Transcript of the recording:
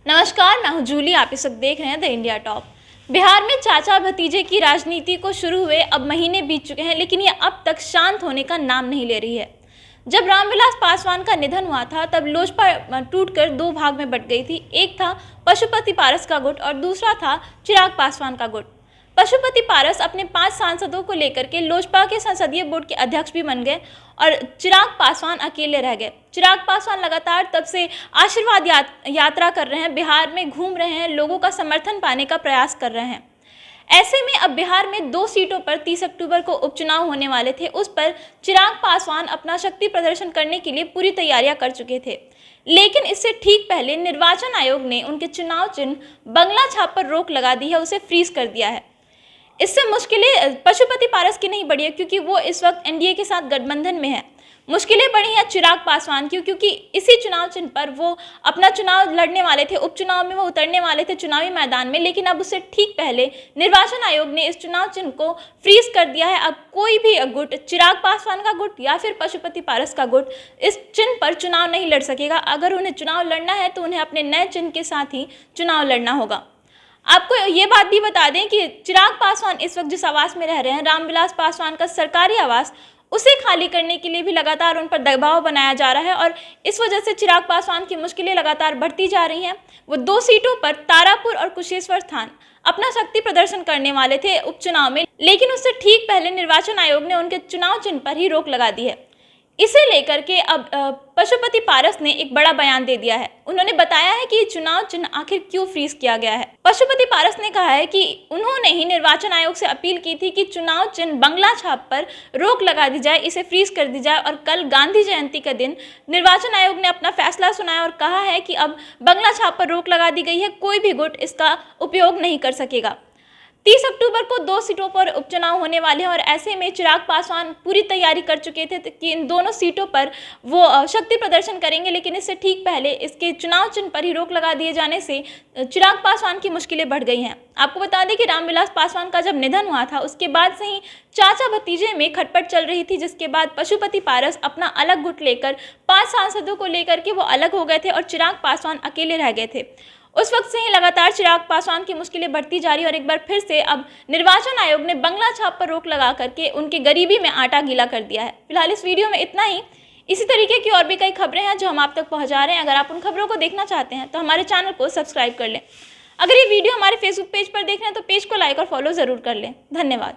नमस्कार, मैं हूं जूली। आप इस वक्त देख रहे हैं द इंडिया टॉप। बिहार में चाचा भतीजे की राजनीति को शुरू हुए अब महीने बीत चुके हैं, लेकिन ये अब तक शांत होने का नाम नहीं ले रही है। जब रामविलास पासवान का निधन हुआ था तब लोजपा टूटकर दो भाग में बंट गई थी। एक था पशुपति पारस का गुट और दूसरा था चिराग पासवान का गुट। पशुपति पारस अपने 5 सांसदों को लेकर के लोजपा के संसदीय बोर्ड के अध्यक्ष भी बन गए और चिराग पासवान अकेले रह गए। चिराग पासवान लगातार तब से आशीर्वाद यात्रा कर रहे हैं, बिहार में घूम रहे हैं, लोगों का समर्थन पाने का प्रयास कर रहे हैं। ऐसे में अब बिहार में 2 सीटों पर 30 अक्टूबर को उपचुनाव होने वाले थे। उस पर चिराग पासवान अपना शक्ति प्रदर्शन करने के लिए पूरी तैयारियां कर चुके थे, लेकिन इससे ठीक पहले निर्वाचन आयोग ने उनके चुनाव चिन्ह बंगला छाप पर रोक लगा दी है, उसे फ्रीज कर दिया है। इससे मुश्किलें पशुपति पारस की नहीं बढ़ी है, क्योंकि वो इस वक्त एनडीए के साथ गठबंधन में है। मुश्किलें बढ़ी हैं चिराग पासवान की, क्योंकि इसी चुनाव चिन्ह पर वो अपना चुनाव लड़ने वाले थे। उपचुनाव में वो उतरने वाले थे चुनावी मैदान में, लेकिन अब उससे ठीक पहले निर्वाचन आयोग ने इस चुनाव चिन्ह को फ्रीज कर दिया है। अब कोई भी गुट, चिराग पासवान का गुट या फिर पशुपति पारस का गुट, इस चिन्ह पर चुनाव नहीं लड़ सकेगा। अगर उन्हें चुनाव लड़ना है तो उन्हें अपने नए चिन्ह के साथ ही चुनाव लड़ना होगा। आपको ये बात भी बता दें कि चिराग पासवान इस वक्त जिस आवास में रह रहे हैं, रामविलास पासवान का सरकारी आवास, उसे खाली करने के लिए भी लगातार उन पर दबाव बनाया जा रहा है और इस वजह से चिराग पासवान की मुश्किलें लगातार बढ़ती जा रही हैं। वो 2 सीटों पर तारापुर और कुशेश्वर स्थान अपना शक्ति प्रदर्शन करने वाले थे उपचुनाव में, लेकिन उससे ठीक पहले निर्वाचन आयोग ने उनके चुनाव चिन्ह पर ही रोक लगा दी है। इसे लेकर के अब पशुपति पारस ने एक बड़ा बयान दे दिया है। उन्होंने बताया है कि चुनाव चिन्ह आखिर क्यों फ्रीज किया गया है। पशुपति पारस ने कहा है कि उन्होंने ही निर्वाचन आयोग से अपील की थी कि चुनाव चिन्ह बंगला छाप पर रोक लगा दी जाए, इसे फ्रीज कर दी जाए। और कल गांधी जयंती के दिन निर्वाचन आयोग ने अपना फैसला सुनाया और कहा है कि अब बंगला छाप पर रोक लगा दी गई है, कोई भी गुट इसका उपयोग नहीं कर सकेगा। 30 अक्टूबर को 2 सीटों पर उपचुनाव होने वाले हैं और ऐसे में चिराग पासवान पूरी तैयारी कर चुके थे कि इन दोनों सीटों पर वो शक्ति प्रदर्शन करेंगे, लेकिन इससे ठीक पहले इसके चुनाव चिन्ह पर ही रोक लगा दिए जाने से चिराग पासवान की मुश्किलें बढ़ गई हैं। आपको बता दें कि रामविलास पासवान का जब निधन हुआ था उसके बाद से ही चाचा भतीजे में खटपट चल रही थी, जिसके बाद पशुपति पारस अपना अलग गुट लेकर 5 सांसदों को लेकर के वो अलग हो गए थे और चिराग पासवान अकेले रह गए थे। उस वक्त से ही लगातार चिराग पासवान की मुश्किलें बढ़ती जा रही और एक बार फिर से अब निर्वाचन आयोग ने बंगला छाप पर रोक लगा करके उनके गरीबी में आटा गीला कर दिया है। फिलहाल इस वीडियो में इतना ही। इसी तरीके की और भी कई खबरें हैं जो हम आप तक पहुंचा रहे हैं। अगर आप उन खबरों को देखना चाहते हैं तो हमारे चैनल को सब्सक्राइब कर लें। अगर ये वीडियो हमारे फेसबुक पेज पर देख रहे हैं तो पेज को लाइक और फॉलो जरूर कर लें। धन्यवाद।